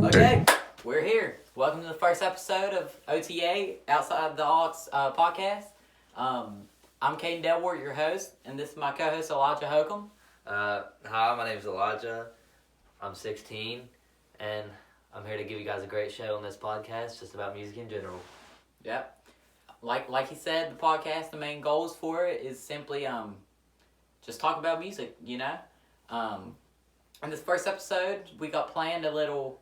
Okay, we're here. Welcome to the first episode of OTA, Outside The Aux Podcast. I'm Caden and Elijah, your host, and this is my co-host Elijah Hokum. Hi, my name is Elijah. I'm 16, and I'm here to give you guys a great show on this podcast, just about music in general. Yep. Like he said, the podcast, the main goals for it is simply just talk about music, you know? In this first episode, we got planned a little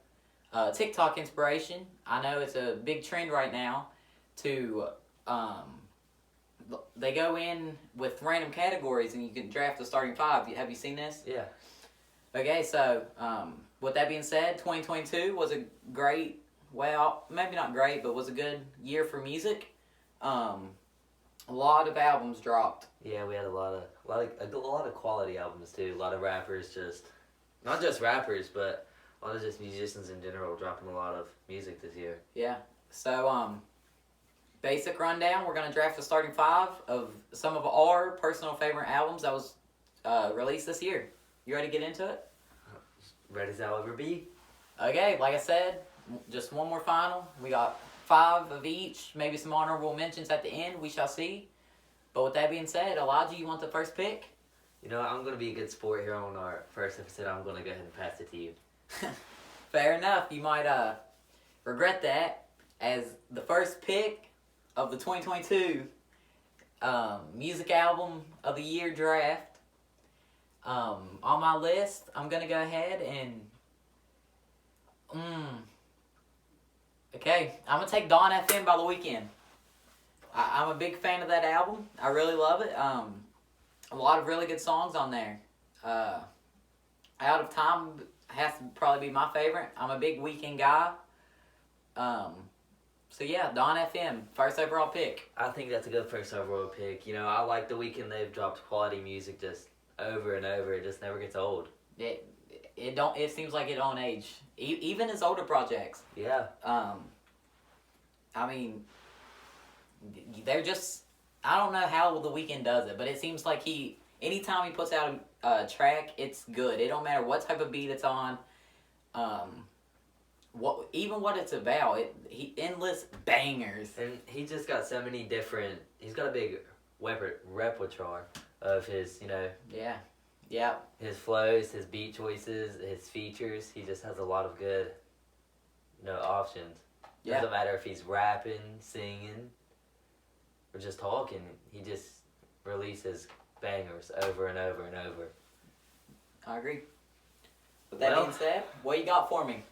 TikTok inspiration. I know it's a big trend right now to, they go in with random categories and you can draft the starting five. Have you seen this? Yeah. Okay, so with that being said, 2022 was a great, well, maybe not great, but was a good year for music. A lot of albums dropped. Yeah, we had a lot of quality albums too. A lot of rappers, not just rappers, but a lot of just musicians in general dropping a lot of music this year. Yeah. So basic rundown. We're gonna draft the starting five of some of our personal favorite albums that was released this year. You ready to get into it? Ready as I'll ever be. Okay, like I said, just one more final. We got 5 of each, maybe some honorable mentions at the end. We shall see. But with that being said, Elijah, you want the first pick? You know, I'm going to be a good sport here on our first episode. I'm going to go ahead and pass it to you. Fair enough. You might regret that, as the first pick of the 2022 music album of the year draft. On my list, I'm going to go ahead and... Okay, I'm going to take Dawn FM by The Weeknd. I'm a big fan of that album. I really love it. A lot of really good songs on there. Out of Time has to probably be my favorite. I'm a big Weeknd guy. So yeah, Dawn FM, first overall pick. I think that's a good first overall pick. You know, I like The Weeknd. They've dropped quality music just over and over. It just never gets old. It seems like it don't age. Even his older projects. Yeah. I mean, they're just, I don't know how The Weeknd does it, but it seems like anytime he puts out a track, it's good. It don't matter what type of beat it's on, what it's about. Endless bangers. And he just got so many different, he's got a big repertoire of his, you know. Yeah. Yeah. His flows, his beat choices, his features. He just has a lot of good, you know, options. Yeah. Doesn't matter if he's rapping, singing, or just talking. He just releases bangers over and over and over. I agree. With that being said, what you got for me?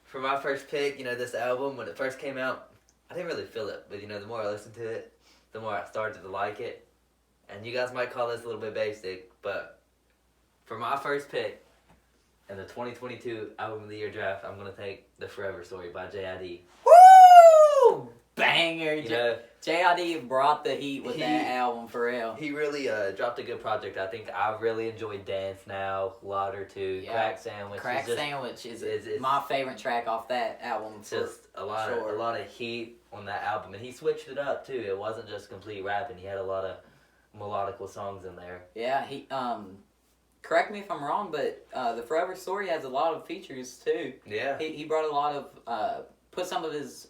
For my first pick, you know, this album, when it first came out, I didn't really feel it. But, you know, the more I listened to it, the more I started to like it. And you guys might call this a little bit basic, but for my first pick in the 2022 Album of the Year draft, I'm going to take The Forever Story by J.I.D. Woo! Banger! You know, J.I.D. brought the heat with that album, for real. He really dropped a good project. I think I really enjoyed Dance Now, Lauder 2, Yeah. Crack Sandwich. Sandwich is my favorite track off that album. Just a lot of heat on that album. And he switched it up, too. It wasn't just complete rapping. He had a lot of melodical songs in there. Yeah, he correct me if I'm wrong, but The Forever Story has a lot of features too. Yeah. He brought a lot of put some of his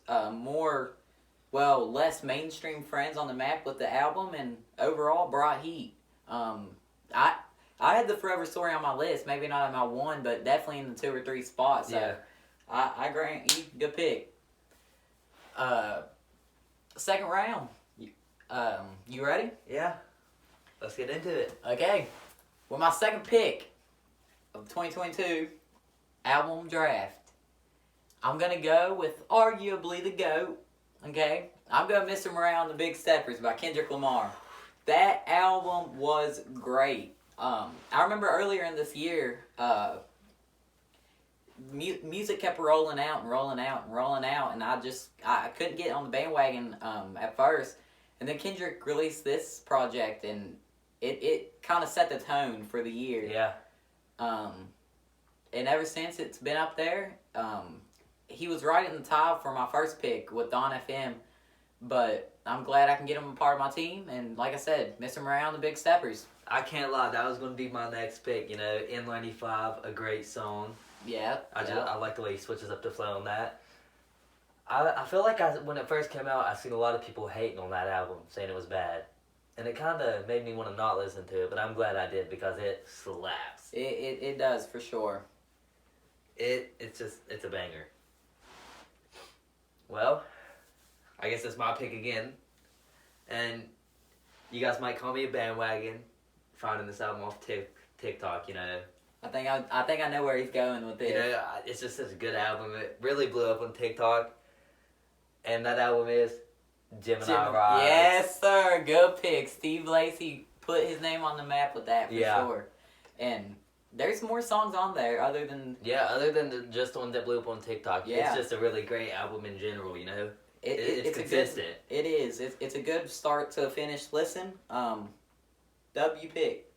less mainstream friends on the map with the album, and overall brought heat. I had The Forever Story on my list, maybe not in my 1, but definitely in the 2 or 3 spots. So yeah. I grant you, good pick. Second round. You ready? Yeah. Let's get into it. Okay. With my second pick of 2022 album draft, I'm going to go with arguably the GOAT. Okay? I'm going Mr. Morale and the Big Steppers by Kendrick Lamar. That album was great. I remember earlier in this year, music kept rolling out, and I couldn't get on the bandwagon at first. And then Kendrick released this project, and it kind of set the tone for the year. Yeah. And ever since, it's been up there. He was right in the top for my first pick with Dawn FM. but I'm glad I can get him a part of my team. And like I said, miss him around the big steppers. I can't lie, that was going to be my next pick. You know, N95, a great song. Yeah. I like the way he switches up the flow on that. I feel like when it first came out, I seen a lot of people hating on that album, saying it was bad. And it kind of made me want to not listen to it, but I'm glad I did because it slaps. It does, for sure. It's a banger. Well, I guess it's my pick again. And you guys might call me a bandwagon, finding this album off TikTok, you know. I think I know where he's going with this. You know, it's just such a good album. It really blew up on TikTok. And that album is Gemini Rise. Yes, sir. Good pick. Steve Lacy put his name on the map with that, for sure. And there's more songs on there other than... Yeah, other than just the one that blew up on TikTok. Yeah. It's just a really great album in general, you know? It's consistent. consistent. It is. It's a good start to finish listen. W pick.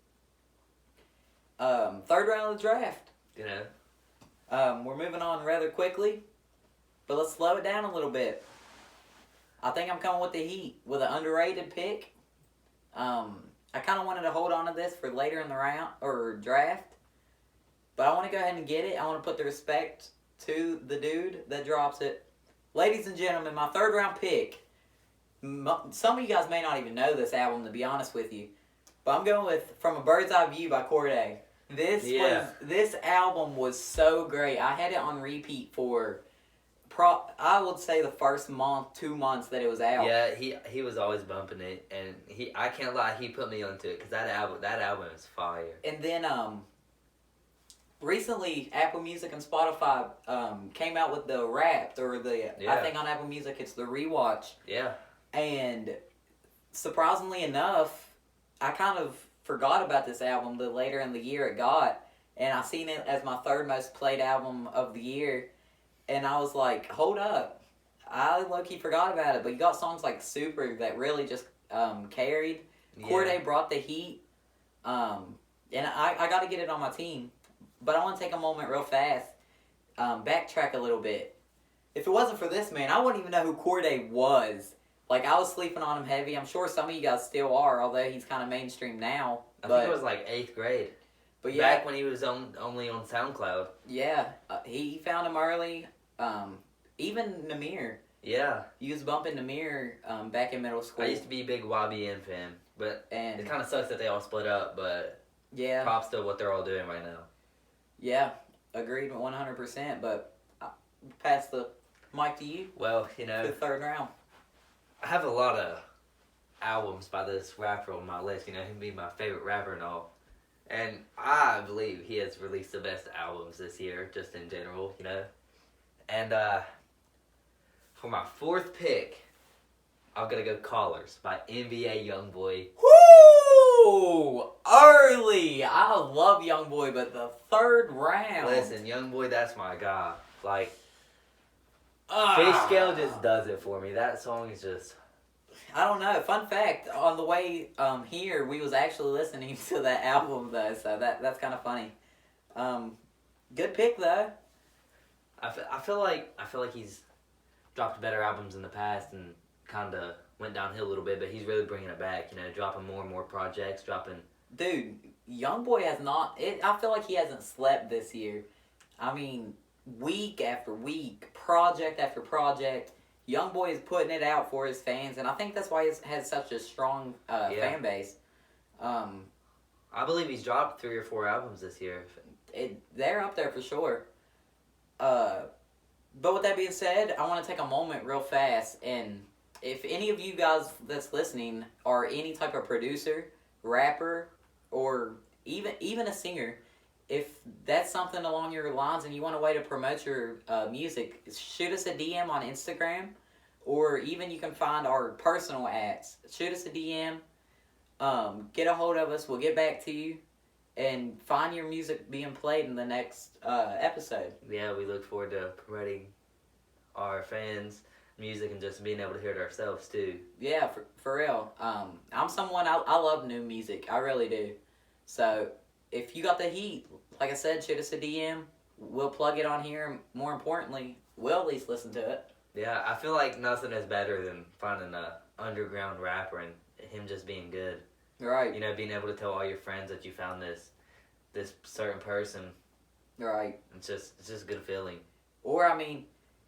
Third round of the draft. You know? We're moving on rather quickly, but let's slow it down a little bit. I think I'm coming with the Heat with an underrated pick. I kind of wanted to hold on to this for later in the round or draft, but I want to go ahead and get it. I want to put the respect to the dude that drops it. Ladies and gentlemen, my third round pick. Some of you guys may not even know this album, to be honest with you, but I'm going with From a Bird's Eye View by Corday. This album was so great. I had it on repeat for I would say the first month, 2 months that it was out. Yeah, he was always bumping it, and I can't lie, he put me onto it because that album is fire. And then recently Apple Music and Spotify came out with the Wrapped, or I think on Apple Music it's the Rewatch. Yeah. And surprisingly enough, I kind of forgot about this album the later in the year it got, and I seen it as my third most played album of the year. And I was like, hold up. I low-key forgot about it. But you got songs like Super that really just carried. Yeah. Corday brought the heat. And I got to get it on my team. But I want to take a moment real fast. Backtrack a little bit. If it wasn't for this man, I wouldn't even know who Corday was. Like, I was sleeping on him heavy. I'm sure some of you guys still are, although he's kind of mainstream now. I think it was like 8th grade. But yeah, back when he was only on SoundCloud. Yeah. He found him early. Even Namir. Yeah. You was bumping Namir back in middle school. I used to be a big YBN fan, but it kind of sucks that they all split up, but yeah, props to what they're all doing right now. Yeah, agreed 100%, but I'll pass the mic to you. Well, you know, the third round. I have a lot of albums by this rapper on my list, you know, he'd be my favorite rapper and all. And I believe he has released the best albums this year, just in general, you know. And for my fourth pick, I'm going to go Callers by NBA Youngboy. Woo! Early! I love Youngboy, but the third round. Listen, Youngboy, that's my guy. Like, Fish Scale just does it for me. That song is just... I don't know. Fun fact, on the way here, we was actually listening to that album, though, so that's kind of funny. Good pick, though. I feel like he's dropped better albums in the past and kind of went downhill a little bit, but he's really bringing it back, you know, dropping more and more projects, Dude, Youngboy has not... I feel like he hasn't slept this year. I mean, week after week, project after project, Youngboy is putting it out for his fans, and I think that's why he has such a strong fan base. I believe he's dropped 3 or 4 albums this year. They're up there for sure. But with that being said, I want to take a moment real fast, and if any of you guys that's listening are any type of producer, rapper, or even a singer, if that's something along your lines and you want a way to promote your music, shoot us a DM on Instagram, or even you can find our personal ads. Shoot us a DM, get a hold of us, we'll get back to you, and find your music being played in the next episode. Yeah, we look forward to promoting our fans' music and just being able to hear it ourselves, too. Yeah, for real. I'm someone, I love new music. I really do. So, if you got the heat, like I said, shoot us a DM. We'll plug it on here. More importantly, we'll at least listen to it. Yeah, I feel like nothing is better than finding a underground rapper and him just being good. Right. You know, being able to tell all your friends that you found this certain person. Right. It's just a good feeling. Or, I mean,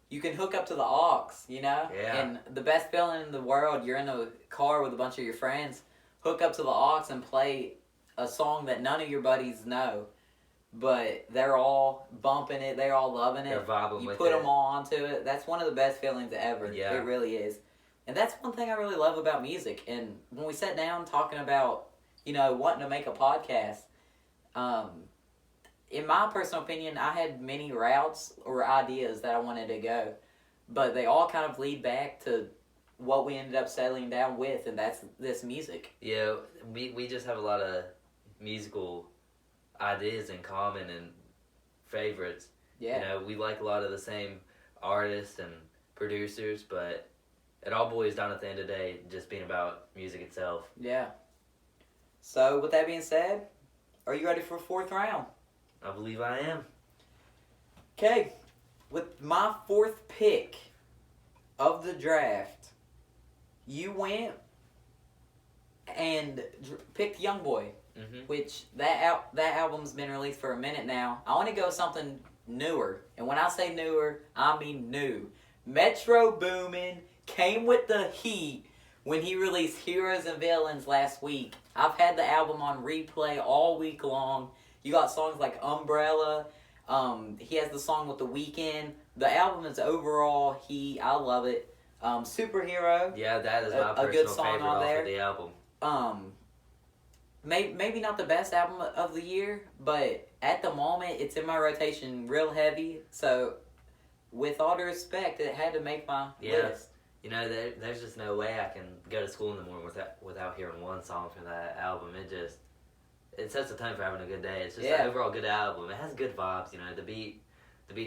you can hook up to the aux, you know? Yeah. And the best feeling in the world, you're in a car with a bunch of your friends, hook up to the aux and play a song that none of your buddies know, but they're all bumping it, they're all loving it. They're vibing you with put it. them all onto it. That's one of the best feelings ever. Yeah. It really is. And that's one thing I really love about music. And when we sat down talking about, you know, wanting to make a podcast, in my personal opinion, I had many routes or ideas that I wanted to go, but they all kind of lead back to what we ended up settling down with, and that's this music. Yeah, we just have a lot of musical ideas in common and favorites. Yeah. You know, we like a lot of the same artists and producers, but it all boils down at the end of the day just being about music itself. Yeah. So, with that being said, are you ready for fourth round? I believe I am. Okay. With my fourth pick of the draft, you went and picked Youngboy, which that album's been released for a minute now. I want to go something newer, and when I say newer, I mean new. Metro Boomin came with the heat when he released Heroes and Villains last week. I've had the album on replay all week long. You got songs like Umbrella. He has the song with The Weeknd. The album is overall I love it. Superhero. Yeah, that is my a good personal song favorite on off there. of the album. Maybe not the best album of the year, but at the moment it's in my rotation real heavy. So, with all due respect, it had to make my list. You know, there's just no way I can go to school in the morning without hearing one song from that album. It sets the tone for having a good day. It's just an overall good album. It has good vibes. You know, the beat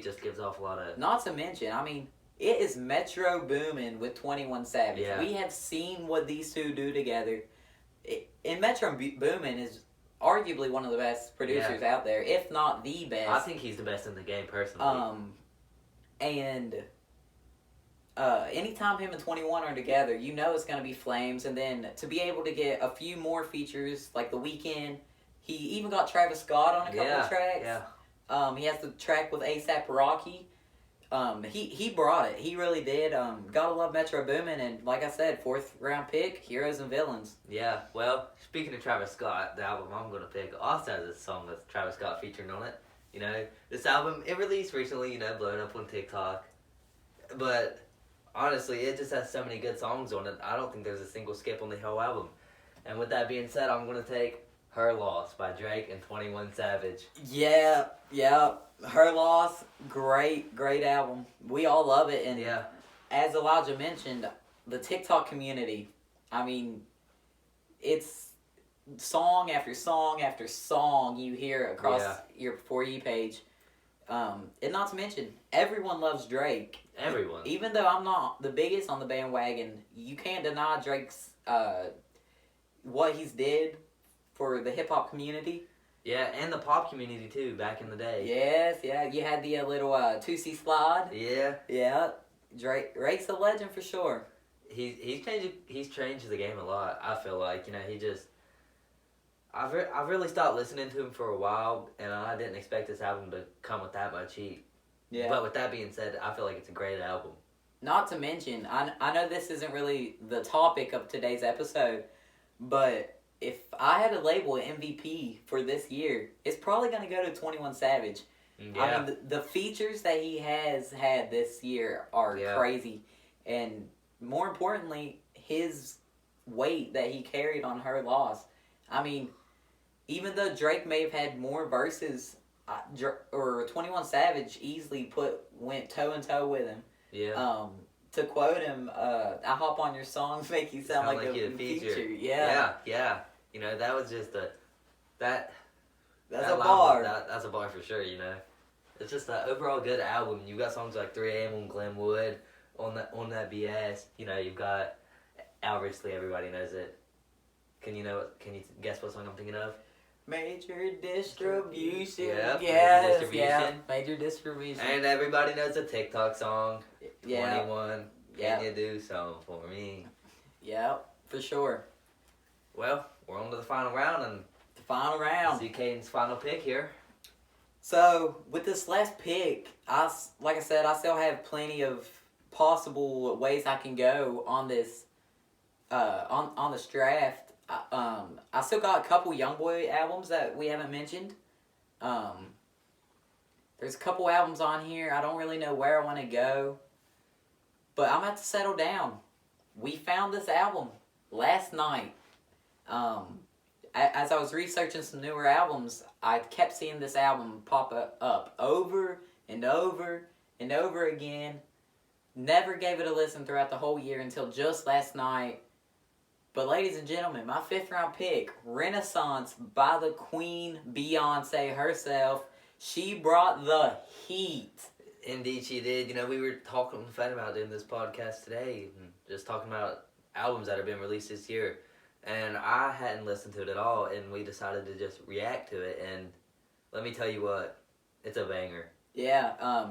just gives off a lot of. Not to mention, I mean, it is Metro Boomin with 21 Savage. Yeah. We have seen what these two do together. And Metro Boomin is arguably one of the best producers out there, if not the best. I think he's the best in the game personally. And anytime him and 21 are together, you know it's going to be flames. And then to be able to get a few more features, like The Weeknd, he even got Travis Scott on a couple of tracks. Yeah. He has the track with A$AP Rocky. He brought it. He really did. Gotta love Metro Boomin, and like I said, fourth round pick, Heroes and Villains. Yeah. Well, speaking of Travis Scott, the album I'm gonna pick also has a song with Travis Scott featuring on it. You know, this album it released recently. You know, blowing up on TikTok, but honestly, it just has so many good songs on it. I don't think there's a single skip on the whole album. And with that being said, I'm gonna take Her Loss by Drake and 21 Savage. Yeah. Her Loss, great album. We all love it, and as Elijah mentioned, the TikTok community, I mean, it's song after song after song you hear across your For You page. And not to mention, everyone loves Drake. Everyone. Even though I'm not the biggest on the bandwagon, you can't deny Drake's what he's did for the hip-hop community. Yeah, and the pop community too, back in the day. Yes, you had the little 2C slide. Yeah. Drake's a legend for sure. He's changed the game a lot. I feel like, you know, I've really stopped listening to him for a while, and I didn't expect this album to come with that much heat. Yeah. But with that being said, I feel like it's a great album. Not to mention, I know this isn't really the topic of today's episode, but if I had to label MVP for this year, it's probably going to go to 21 Savage. Yeah. I mean, the features that he has had this year are crazy. And more importantly, his weight that he carried on Her Loss. I mean, even though Drake may have had more verses, or 21 Savage easily went toe-and-toe with him. Yeah. To quote him, I hop on your songs, make you sound like a feature. Yeah. You know, that was just That's a bar. That's a bar for sure, you know. It's just an overall good album. You got songs like 3 AM on Glenwood, on that BS. You know, you've got, obviously everybody knows it. Can you guess what song I'm thinking of? Major distribution. Yep, Yes, Major Distribution. yeah. Major distribution. And everybody knows the TikTok song. Yeah. 21. Yeah. Can you do something for me? Yep, for sure. Well, we're on to the final round and The final round. see Caden's final pick here. So, with this last pick, like I said, I still have plenty of possible ways I can go on this on this draft. I still got a couple YoungBoy albums that we haven't mentioned. There's a couple albums on here. I don't really know where I want to go, but I'm about to settle down. We found this album last night. As I was researching some newer albums, I kept seeing this album pop up over and over and over again. Never gave it a listen throughout the whole year until just last night. But ladies and gentlemen, my 5th round pick, Renaissance by the Queen Beyonce herself. She brought the heat. Indeed, she did. You know, we were talking fun about doing this podcast today, and just talking about albums that have been released this year. And I hadn't listened to it at all, and we decided to just react to it. And let me tell you what, it's a banger. Yeah,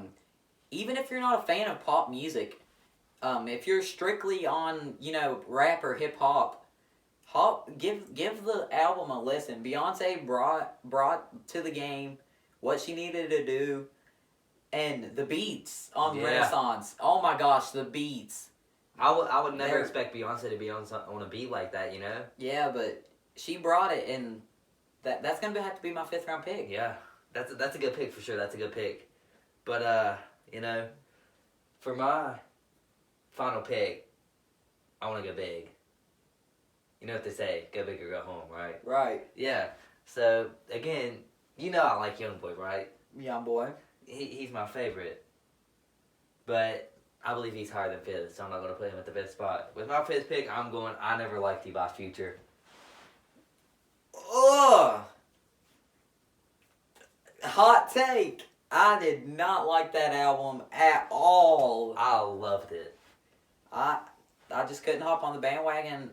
even if you're not a fan of pop music, if you're strictly on, rap or hip hop, give the album a listen. Beyonce brought to the game what she needed to do, and the beats on Renaissance. Oh my gosh, the beats. I would never expect Beyonce to be on a beat like that, you know? Yeah, but she brought it, and that's gonna have to be my 5th round pick. Yeah, that's a good pick for sure. That's a good pick. But for my final pick, I want to go big. You know what they say, go big or go home, right? Right. Yeah. So again, I like YoungBoy, right? YoungBoy. He's my favorite, but I believe he's higher than 5th, so I'm not going to put him at the 5th spot. With my 5th pick, I'm going I Never Liked You by Future. Ugh! Hot take! I did not like that album at all. I loved it. I just couldn't hop on the bandwagon.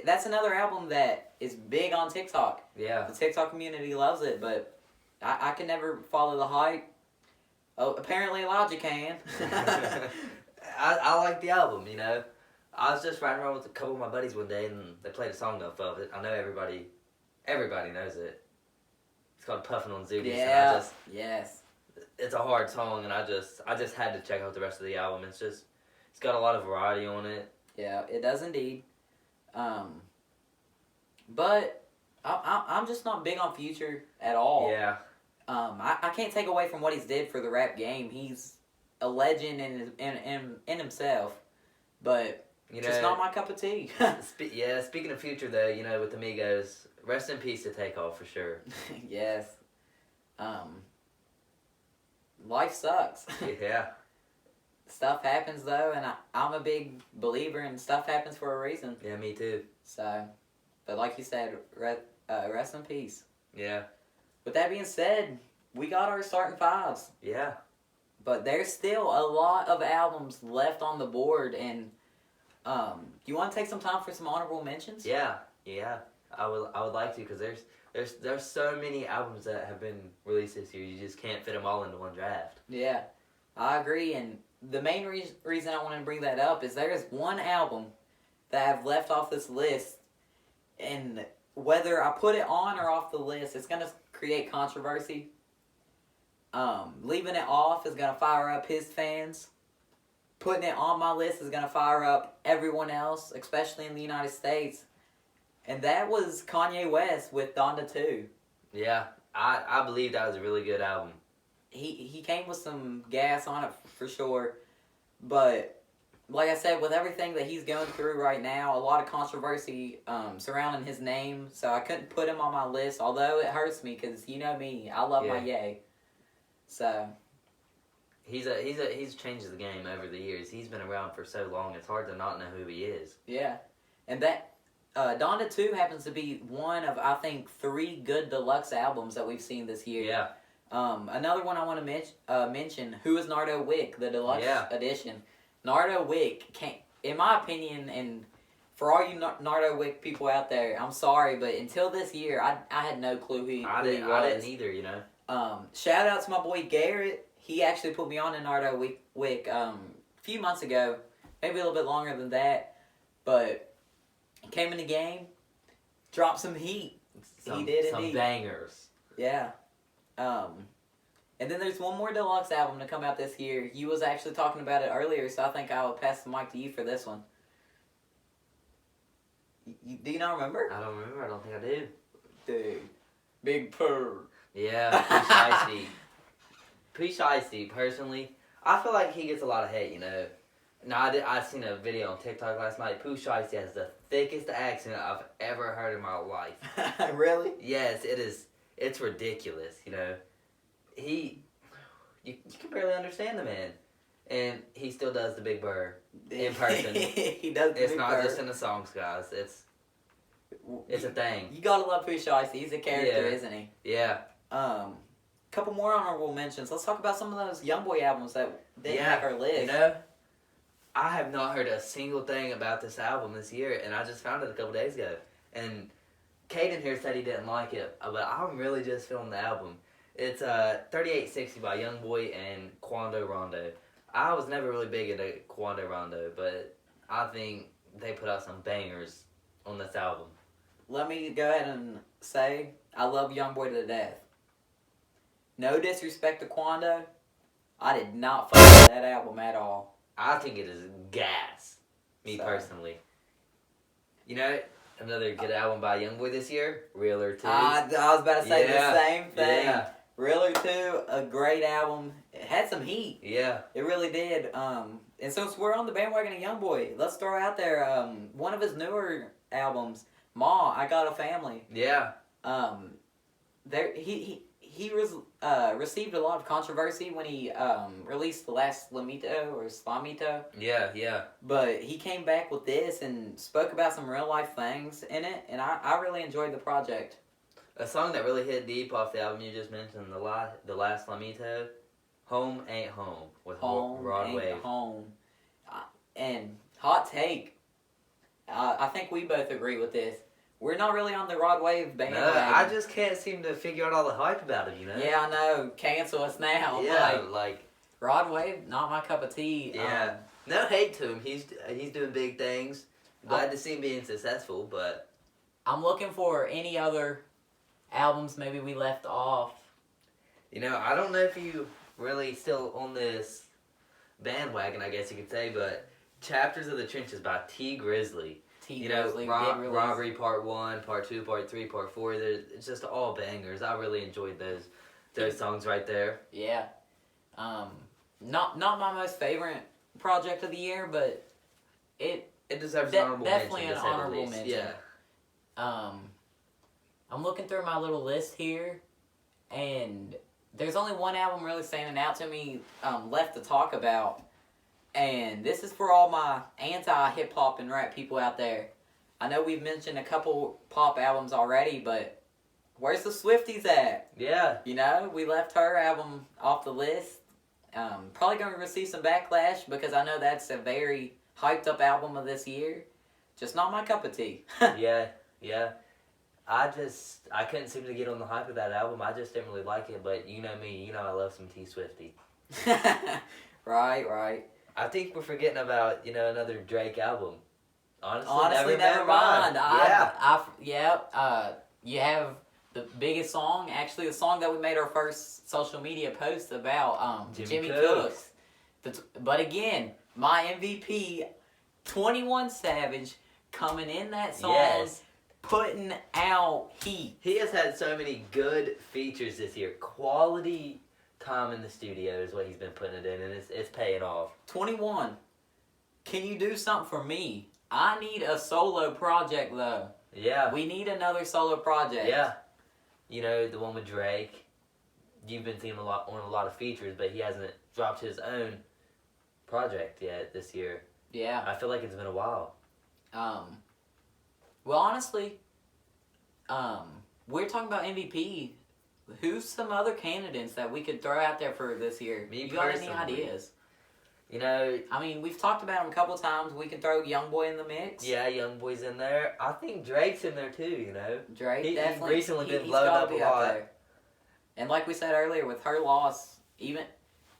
That's another album that is big on TikTok. Yeah. The TikTok community loves it, but I can never follow the hype. Oh, apparently Elijah can. I like the album, I was just riding around with a couple of my buddies one day, and they played a song off of it. I know everybody knows it. It's called Puffin' on Zooties. Yeah, and yes. It's a hard song, and I just had to check out the rest of the album. It's got a lot of variety on it. Yeah, it does indeed. But I'm just not big on Future at all. Yeah. I can't take away from what he's did for the rap game. He's a legend in himself, but just not my cup of tea. Speaking of Future though, with the Migos, rest in peace to Takeoff for sure. Yes. Life sucks. Yeah. Stuff happens though, and I'm a big believer in stuff happens for a reason. Yeah, me too. So, but like you said, rest in peace. Yeah. With that being said, we got our starting 5s. Yeah. But there's still a lot of albums left on the board, and do you want to take some time for some honorable mentions? Yeah. I would like to, because there's so many albums that have been released this year. You just can't fit them all into one draft. Yeah, I agree. And the main reason I want to bring that up is there is one album that I've left off this list, and whether I put it on or off the list, it's going to create controversy. Leaving it off is going to fire up his fans. Putting it on my list is going to fire up everyone else, especially in the United States. And that was Kanye West with Donda 2. Yeah, I believe that was a really good album. He came with some gas on it for sure. But like I said, with everything that he's going through right now, a lot of controversy surrounding his name. So I couldn't put him on my list, although it hurts me because you know me, I love my Ye. So he's changed the game over the years. He's been around for so long, it's hard to not know who he is. Yeah. And that Donda 2 happens to be one of, I think, 3 good deluxe albums that we've seen this year. Yeah. Another one I want to mention, Who is Nardo Wick, the deluxe edition. Nardo Wick, in my opinion, and for all you Nardo Wick people out there, I'm sorry, but until this year, I had no clue who he was. I didn't either, you know. Shout out to my boy Garrett. He actually put me on to Nardo Wick a few months ago, maybe a little bit longer than that, but he came in the game, dropped some heat. He did some indeed. bangers. Yeah. And then there's one more deluxe album to come out this year. You was actually talking about it earlier, so I think I will pass the mic to you for this one. Do you not remember? I don't remember. I don't think I do. Dude. Big Purr. Yeah, Pooh Shiesty, personally, I feel like he gets a lot of hate, you know. Now, I seen a video on TikTok last night. Pooh Shiesty has the thickest accent I've ever heard in my life. Really? Yes, it is. It's ridiculous, you know. You can barely understand the man. And he still does the Big Burr in person. He does the It's Big not Purr. just in the songs, guys. It's a thing. You gotta love Pooh Shiesty. He's a character, Yeah. isn't he? Yeah. Couple more honorable mentions. Let's talk about some of those YoungBoy albums that didn't make our list. You know, I have not heard a single thing about this album this year, and I just found it a couple days ago. And Caden here said he didn't like it, but I'm really just feeling the album. It's 3860 by YoungBoy and Quando Rondo. I was never really big into Quando Rondo, but I think they put out some bangers on this album. Let me go ahead and say I love YoungBoy to death. No disrespect to Quando, I did not fuck with that album at all. I think it is gas, me personally. You know, another good album by YoungBoy this year, Realer 2. I was about to say the same thing. Yeah. Realer 2, a great album. It had some heat. Yeah. It really did. And since we're on the bandwagon of YoungBoy, let's throw out there one of his newer albums, Ma, I Got a Family. Yeah. He received a lot of controversy when he released the last Slamito or Slamito. Yeah. But he came back with this and spoke about some real life things in it, and I really enjoyed the project. A song that really hit deep off the album you just mentioned, the last Slamito, Home Ain't Home, with Rod Ain't Wave. Home. And hot take, I think we both agree with this. We're not really on the Rod Wave bandwagon. No, I just can't seem to figure out all the hype about it, you know? Yeah, I know. Cancel us now. Yeah, Rod Wave, not my cup of tea. Yeah. No hate to him. He's doing big things. Glad to see him being successful, but I'm looking for any other albums maybe we left off. You know, I don't know if you really still on this bandwagon, I guess you could say, but Chapters of the Trenches by T. Grizzly. You know, Robbery Part 1, Part 2, Part 3, Part 4, it's just all bangers. I really enjoyed those songs right there. Yeah. Not my most favorite project of the year, but it deserves an honorable mention. Definitely an honorable mention. Yeah. I'm looking through my little list here, and there's only one album really standing out to me left to talk about. And this is for all my anti-hip-hop and rap people out there. I know we've mentioned a couple pop albums already, but where's the Swifties at? Yeah. You know, we left her album off the list. Probably going to receive some backlash because I know that's a very hyped-up album of this year. Just not my cup of tea. Yeah. I couldn't seem to get on the hype of that album. I just didn't really like it, but you know me, you know I love some T Swifty. Right. I think we're forgetting about, another Drake album. Honestly, never mind. You have the biggest song, actually the song that we made our first social media post about, Jimmy Cooks. But again, my MVP, 21 Savage, coming in that song, yes, putting out heat. He has had so many good features this year. Quality time in the studio is what he's been putting it in, and it's paying off. 21. Can you do something for me? I need a solo project, though. Yeah. We need another solo project. Yeah. You know, the one with Drake. You've been seeing him on a lot of features, but he hasn't dropped his own project yet this year. Yeah. I feel like it's been a while. Well, honestly, we're talking about MVP. Who's some other candidates that we could throw out there for this year? Me you got personally, any ideas? You know, I mean, we've talked about him a couple of times. We can throw YoungBoy in the mix. yeah, Young Boy's in there. I think Drake's in there too, you know. Drake He definitely. recently been he's blowing gotta up a be out lot. there. And like we said earlier, with her loss, even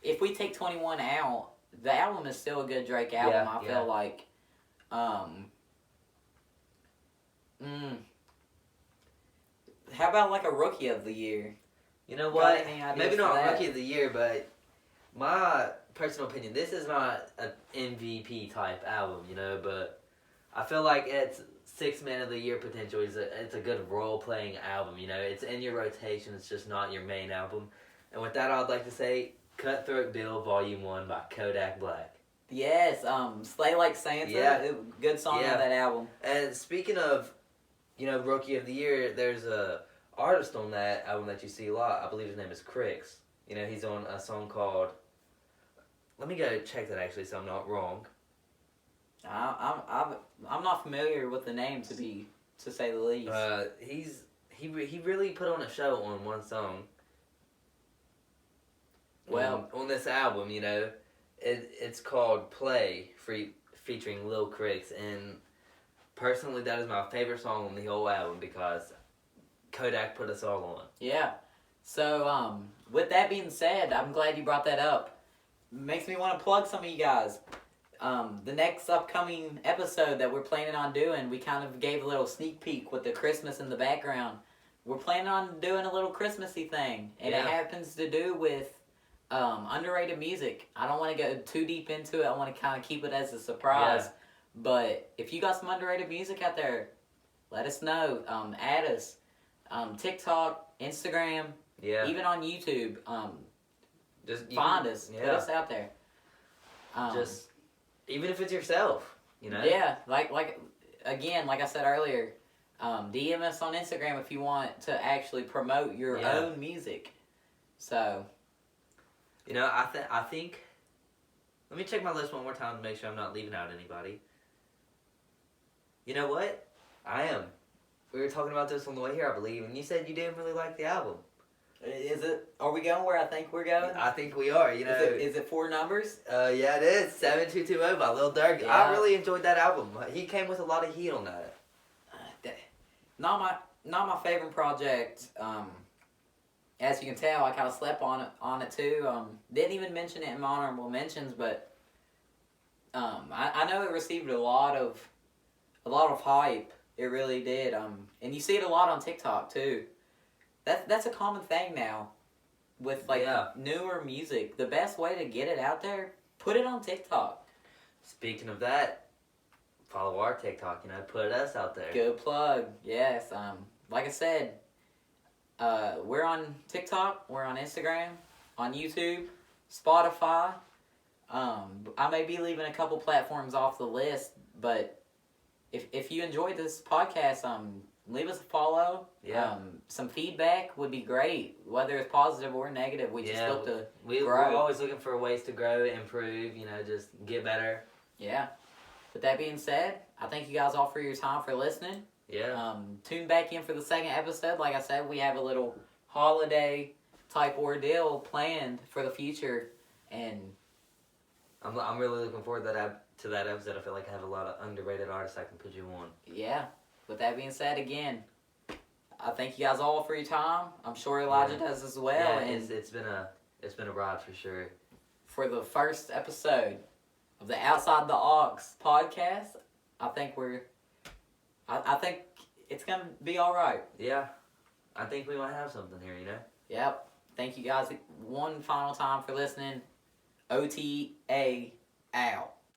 if we take 21 out, the album is still a good Drake album. I feel like. How about like a Rookie of the Year? You know Got what? any ideas Maybe for not that? Rookie of the Year, but my personal opinion, this is not an MVP type album, you know, but I feel like it's 6 Man of the Year potential. It's a good role playing album, you know. It's in your rotation. It's just not your main album. And with that, I'd like to say Cutthroat Bill Volume 1 by Kodak Black. Yes, Slay Like Santa. Yeah. Good song on that album. And speaking of, you know, Rookie of the Year, there's a artist on that album that you see a lot. I believe his name is Crix. You know, he's on a song called... Let me go check that actually, so I'm not wrong. I'm not familiar with the name to say the least. He really put on a show on one song. Well, on this album, you know, it's called Play, featuring Lil Crix, and personally, that is my favorite song on the whole album because Kodak put us all on. Yeah. So, with that being said, I'm glad you brought that up. Makes me want to plug some of you guys. The next upcoming episode that we're planning on doing, we kind of gave a little sneak peek with the Christmas in the background. We're planning on doing a little Christmassy thing, and it happens to do with underrated music. I don't want to go too deep into it. I want to kind of keep it as a surprise. Yeah. But if you got some underrated music out there, let us know. Add us. TikTok, Instagram, even on YouTube. Just find us. Put us out there. Just even if it's yourself, you know. Yeah, like I said earlier, DM us on Instagram if you want to actually promote your own music. So, you know, I think. Let me check my list one more time to make sure I'm not leaving out anybody. You know what? I am. We were talking about this on the way here, I believe, and you said you didn't really like the album. Is it? Are we going where I think we're going? I think we are. You know, is it 4 numbers? Yeah, it is 7220 by Lil Durk. Yeah. I really enjoyed that album. He came with a lot of heat on that. Not my favorite project. As you can tell, I kind of slept on it too. Didn't even mention it in my honorable mentions, but I know it received a lot of hype. It really did. And you see it a lot on TikTok too. That's a common thing now with newer music. The best way to get it out there, put it on TikTok. Speaking of that, follow our TikTok, you know, put us out there. Good plug. Yes. Like I said, we're on TikTok, we're on Instagram, on YouTube, Spotify. I may be leaving a couple platforms off the list, but if you enjoyed this podcast, leave us a follow. Yeah. Some feedback would be great, whether it's positive or negative. We just look to grow. We're always looking for ways to grow, improve, you know, just get better. Yeah. With that being said, I thank you guys all for your time for listening. Yeah. Tune back in for the second episode. Like I said, we have a little holiday type ordeal planned for the future, and I'm really looking forward to that episode. I feel like I have a lot of underrated artists I can put you on. Yeah. With that being said, again, I thank you guys all for your time. I'm sure Elijah does as well. Yeah, and it's been a ride for sure. For the first episode of the Outside The Aux Podcast, I think it's gonna be all right. Yeah, I think we might have something here, you know. Yep. Thank you guys one final time for listening. OTA out.